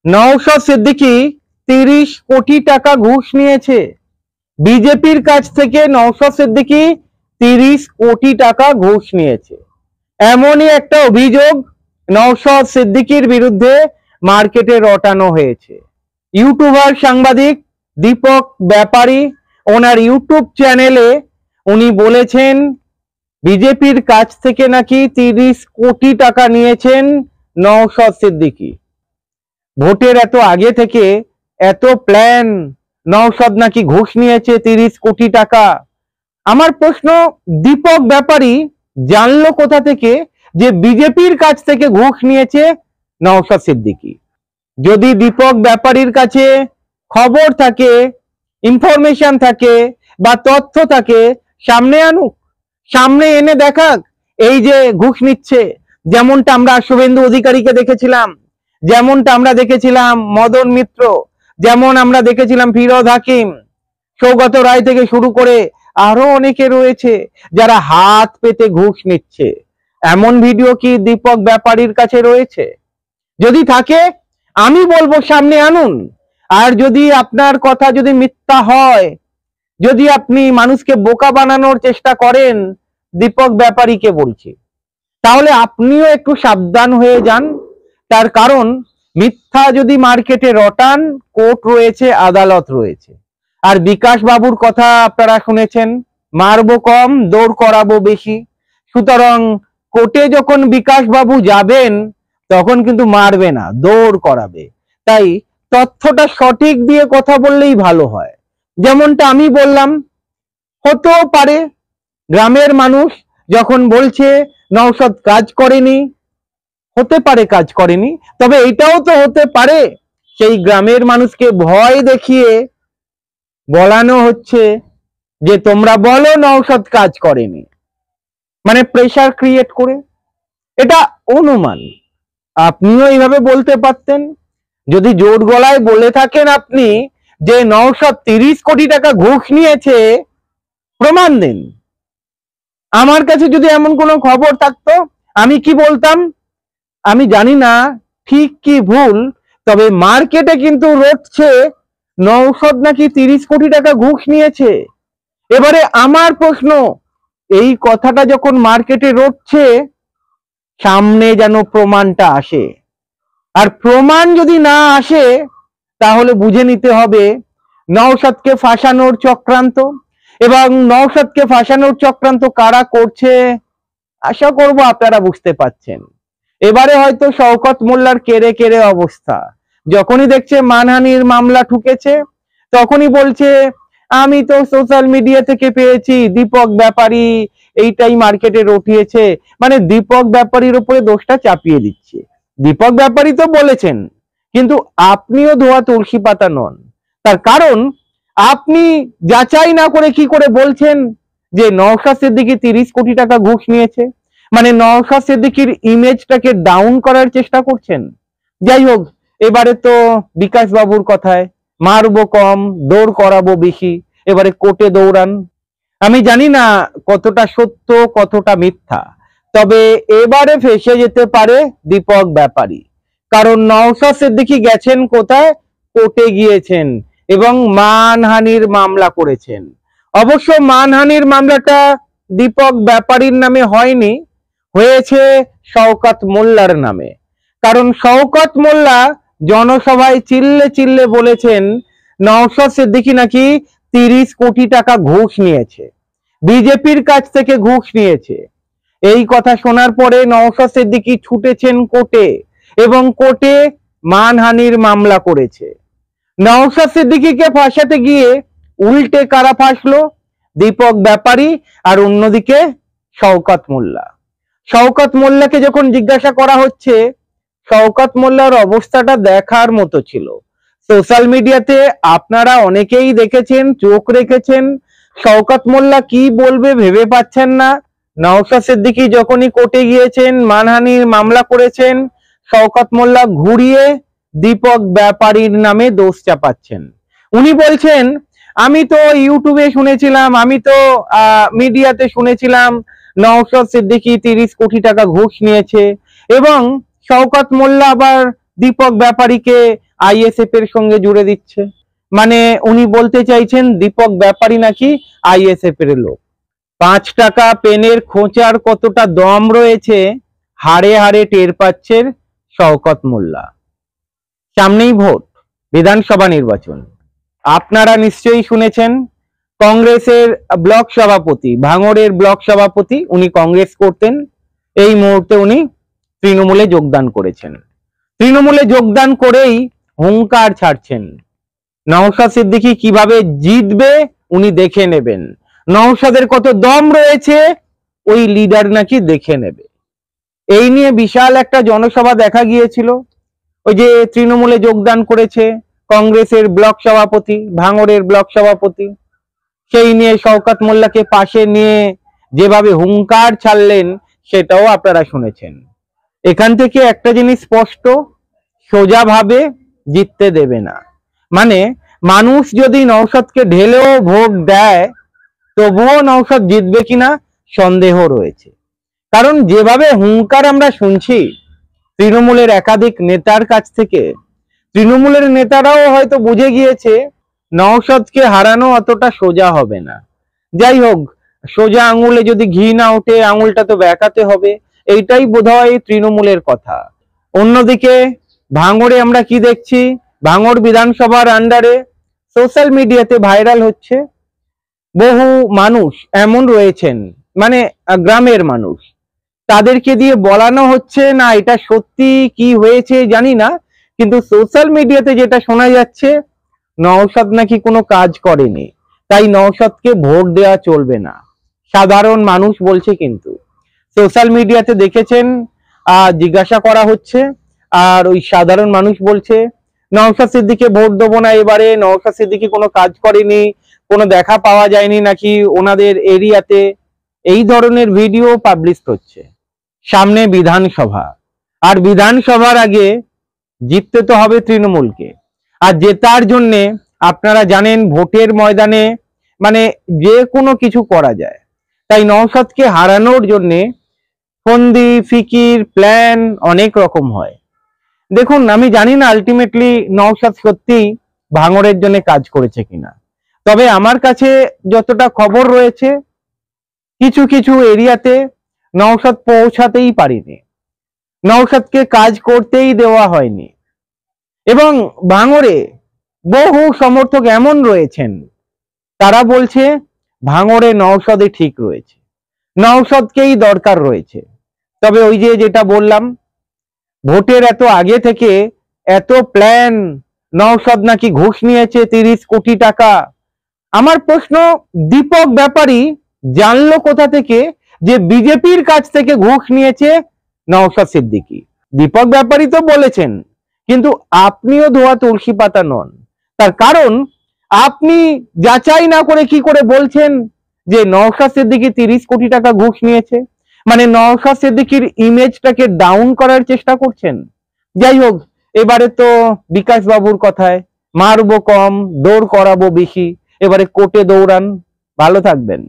নওশাদ সিদ্দিকী 30 কোটি টাকা ঘুষ নিয়েছে। বিজেপির কাছ থেকে নওশাদ সিদ্দিকী 30 কোটি টাকা ঘুষ নিয়েছে। এমনই একটা অভিযোগ নওশাদ সিদ্দিকীর বিরুদ্ধে মার্কেটে রটানো হয়েছে। ইউটিউবার সাংবাদিক দীপক ব্যাপারী ওনার ইউটিউব চ্যানেলে উনি বলেছেন বিজেপির কাছ থেকে নাকি 30 কোটি টাকা নিয়েছেন নওশাদ সিদ্দিকী। ভোটের এত আগে থেকে এত প্ল্যান, নওশাদ নাকি ঘুষ নিয়েছে 30 কোটি টাকা। আমার প্রশ্ন, দীপক ব্যাপারী জানলো কোথা থেকে যে বিজেপির কাছ থেকে ঘুষ নিয়েছে নওশাদ সিদ্দিকী? যদি দীপক ব্যাপারীর কাছে খবর থাকে, ইনফরমেশন থাকে বা তথ্য থাকে, সামনে আনুক, সামনে এনে দেখাক এই যে ঘুষ নিচ্ছে। যেমনটা আমরা শুভেন্দু অধিকারীকে দেখেছিলাম, যেমনটা আমরা দেখেছিলাম মদন মিত্র, যেমন আমরা দেখেছিলাম ফিরোজ হাকিম, সৌগত রায় থেকে শুরু করে আরো অনেকে রয়েছে যারা হাত পেতে ঘুষ নিচ্ছে। এমন ভিডিও কি দীপক ব্যাপারীর কাছে রয়েছে? যদি থাকে আমি বলবো সামনে আনুন। আর যদি আপনার কথা যদি মিথ্যা হয়, যদি আপনি মানুষকে বোকা বানানোর চেষ্টা করেন, দীপক ব্যাপারীকে বলছি, তাহলে আপনিও একটু সাবধান হয়ে যান। তার কারণ মিথ্যা যদি মার্কেটে রটান, কোর্ট রয়েছে, আদালত রয়েছে। আর বিকাশ বাবুর কথা আপনারা শুনেছেন, মারবো কম দৌড় করাবো বেশি। সুতরাং কোর্টে যখন বিকাশ বাবু যাবেন তখন কিন্তু মারবে না, দৌড় করাবে। তাই তথ্যটা সঠিক দিয়ে কথা বললেই ভালো হয়। যেমনটা আমি বললাম, হতেও পারে গ্রামের মানুষ যখন বলছে নওশাদ কাজ করেনি, হতে পারে কাজ করেনি, তবে এটাও তো হতে পারে সেই গ্রামের মানুষকে ভয় দেখিয়ে বলানো হচ্ছে যে তোমরা বলো নওশাদ কাজ করেনি, মানে প্রেসার ক্রিয়েট করে। এটা অনুমান, আপনিও এইভাবে বলতে পারতেন। যদি জোর গলায় বলে থাকেন আপনি যে নওশাদ 30 কোটি টাকা ঘুষ নিয়েছে, প্রমাণ দিন। আমার কাছে যদি এমন কোনো খবর থাকতো, আমি কি বলতাম আমি জানি না, ঠিক কি ভুল, তবে মার্কেটে কিন্তু রটছে নওশাদ নাকি 30 কোটি টাকা ঘুষ নিয়েছে। এবারে আমার প্রশ্ন, এই কথাটা যখন মার্কেটে রটছে, সামনে যেন প্রমাণটা আসে। আর প্রমাণ যদি না আসে তাহলে বুঝে নিতে হবে নওশাদকে ফাঁসানোর চক্রান্ত। এবং নওশাদকে ফাঁসানোর চক্রান্ত কারা করছে আশা করব আপনারা বুঝতে পাচ্ছেন। এবারে হয়তো শওকত মোল্লার কেড়ে কেড়ে অবস্থা, যখনই দেখছে মানহানির মামলা ঠুকেছে তখনই বলছে আমি তো সোশ্যাল মিডিয়া থেকে পেয়েছি, দীপক ব্যাপারী এইটাই মার্কেটে রটিয়েছে, মানে দীপক ব্যাপারীর উপরে দোষটা চাপিয়ে দিচ্ছে। দীপক ব্যাপারী তো বলেছেন, কিন্তু আপনিও ধোয়া তুলসী পাতা নন। তার কারণ আপনি যাচাই না করে কি করে বলছেন যে নওশাদ সিদ্দিকী 30 কোটি টাকা ঘুষ নিয়েছে? মানে নওশাদ সিদ্দিকীর ইমেজটাকে ডাউন করার চেষ্টা করছেন। যাই হোক, এবারে তো বিকাশ বাবুর কথায় মারবো কম দৌড় করাবো বেশি, এবারে কোর্টে দৌড়ান। আমি জানি না কতটা সত্য কতটা মিথ্যা, তবে এবারে ফেসে যেতে পারে দীপক ব্যাপারী। কারণ নওশাদ সিদ্দিকী গেছেন কোথায়? কোর্টে গিয়েছেন এবং মানহানির মামলা করেছেন। অবশ্য মানহানির মামলাটা দীপক ব্যাপারীর নামে হয়নি, হয়েছে শওকত মোল্লার নামে। কারণ শওকত মোল্লা জনসভায় চিল্লে চিল্লে বলেছেন নওশাদ সিদ্দিকী নাকি 30 কোটি টাকা ঘুষ নিয়েছে, বিজেপির কাছ থেকে ঘুষ নিয়েছে। এই কথা শোনার পরে নওশাদ সিদ্দিকী ছুটেছেন কোর্টে এবং কোর্টে মানহানির মামলা করেছে। নওশাদ সিদ্দিকীকে ফাঁসাতে গিয়ে উল্টে কারা ফাঁসলো? দীপক ব্যাপারী আর অন্যদিকে শওকত মোল্লা। শওকত মোল্লাকে যখন জিজ্ঞাসা করা হচ্ছে, শওকত মোল্লার অবস্থাটা দেখার মতো ছিল। সোশ্যাল মিডিয়াতে আপনারা অনেকেই দেখেছেন, চোখ রেখেছেন। শওকত মোল্লা কি বলবে ভেবে পাচ্ছেন না। নওশাদ সিদ্দিকী যখনই কোর্টে গিয়েছেন, মানহানির মামলা করেছেন, শওকত মোল্লা ঘুরিয়ে দীপক ব্যাপারীর নামে দোষ চাপাচ্ছেন। উনি বলছেন আমি তো ইউটিউবে শুনেছিলাম, আমি তো মিডিয়াতে শুনেছিলাম নওশাদ সিদ্দিকী 30 কোটি টাকা ঘুষ নিয়েছে। এবং শওকত মোল্লা আবার দীপক ব্যাপারীকে আইএসএফ এর সঙ্গে জুড়ে দিচ্ছে। মানে উনি বলতে চাইছেন দীপক ব্যাপারী নাকি আইএসএফ এর লোক। 5 টাকা পেনের খোঁচার কতটা দম রয়েছে হাড়ে হাড়ে টের পাচ্ছেন শওকত মোল্লা। সামনেই ভোট, বিধানসভা নির্বাচন। আপনারা নিশ্চয়ই শুনেছেন কংগ্রেসের ব্লক সভাপতি, ভাঙড়ের ব্লক সভাপতি, উনি কংগ্রেস করতেন, এই মুহূর্তে উনি তৃণমূলে যোগদান করেছেন। তৃণমূলে যোগদান করেই হুঙ্কার ছাড়ছেন নওশাদ সিদ্দিকী কিভাবে জিতবে উনি দেখে নেবেন, নওশাদের কত দম রয়েছে ওই লিডার নাকি দেখে নেবে। এই নিয়ে বিশাল একটা জনসভা দেখা গিয়েছিল। ওই যে তৃণমূলে যোগদান করেছে কংগ্রেসের ব্লক সভাপতি, ভাঙড়ের ব্লক সভাপতি, সেই নিয়ে শওকত মোল্লাকে পাশে নিয়ে যেভাবে হুঙ্কার ছাড়লেন সেটাও আপনারা শুনেছেন। এখান থেকে একটা জিনিস স্পষ্ট, সোজাভাবে জিততে দেবে না। মানে মানুষ যদি নওশাদকে ঢেলেও ভোট দেয় তবুও নওশাদ জিতবে কিনা সন্দেহ রয়েছে। কারণ যেভাবে হুঙ্কার আমরা শুনছি তৃণমূলের একাধিক নেতার কাছ থেকে, তৃণমূলের নেতারাও হয়তো বুঝে গিয়েছে নওশাদকে হারানো অতটা সোজা হবে না। যাই হোক, সোজা আঙুলে যদি ঘি না ওঠে আঙুলটা তো বেঁকাতে হবে, এইটাই বোধহয় তৃণমূলের কথা। অন্যদিকে ভাঙড়ে আমরা কি দেখছি, ভাঙড় বিধানসভার আন্ডারে সোশ্যাল মিডিয়াতে ভাইরাল হচ্ছে বহু মানুষ এমন রয়েছেন, মানে গ্রামের মানুষ, তাদেরকে দিয়ে বলানো হচ্ছে না এটা সত্যি কি হয়েছে জানি না, কিন্তু সোশ্যাল মিডিয়াতে যেটা শোনা যাচ্ছে নওশাদ নাকি কোনো কাজ করেনি, তাই নওশাদকে ভোট দেওয়া চলবে না, সাধারণ মানুষ বলছে। কিন্তু সোশ্যাল মিডিয়াতে দেখেছেন জিজ্ঞাসা করা হচ্ছে আর ওই সাধারণ মানুষ বলছে নওশাদ সিদ্দিকীকে ভোট দেবো না এবারে, নওশাদ সিদ্দিকী কোনো কাজ করেনি, কোনো দেখা পাওয়া যায়নি নাকি ওনাদের এরিয়াতে, এই ধরনের ভিডিও পাবলিশ হচ্ছে। সামনে বিধানসভা, আর বিধানসভার আগে জিততে তো হবে তৃণমূলকে, আর জেতার জন্যে আপনারা জানেন ভোটের ময়দানে মানে যে কোনো কিছু করা যায়, তাই নওশাদকে হারানোর জন্যে ফন্দি ফিকির প্ল্যান অনেক রকম হয়। দেখুন, আমি জানি না আলটিমেটলি নওশাদ সত্যি ভাঙড়ের জন্য কাজ করেছে কিনা, তবে আমার কাছে যতটা খবর রয়েছে কিছু কিছু এরিয়াতে নওশাদ পৌঁছাতেই পারিনি, নওশাদকে কাজ করতেই দেওয়া হয়নি। এবং ভাঙড়ে বহু সমর্থক এমন রয়েছেন তারা বলছে ভাঙড়ে নওশাদই ঠিক রয়েছে, নওশাদকেই দরকার রয়েছে। তবে ওই যে যেটা বললাম, ভোটের এত আগে থেকে এত প্ল্যান, নওশাদ নাকি ঘুষ নিয়েছে 30 কোটি টাকা। আমার প্রশ্ন, দীপক ব্যাপারী জানলো কোথা থেকে যে বিজেপির কাছ থেকে ঘুষ নিয়েছে নওশাদ সিদ্দিকী? দীপক ব্যাপারী তো বলেছেন, কিন্তু আপনিও ধোয়া তুলসী পাতা নন। তার কারণ আপনি যাচাই না করে কি করে বলছেন যে নওশাদ সিদ্দিকী 30 কোটি টাকা ঘুষ নিয়েছে? মানে নওশাদ সিদ্দিকীর ইমেজটাকে ডাউন করার চেষ্টা করছেন। যাই হোক, এবারে তো বিকাশ বাবুর কথায় মারবো কম দৌড় করাবো বেশি, এবারে কোর্টে দৌড়ান। ভালো থাকবেন।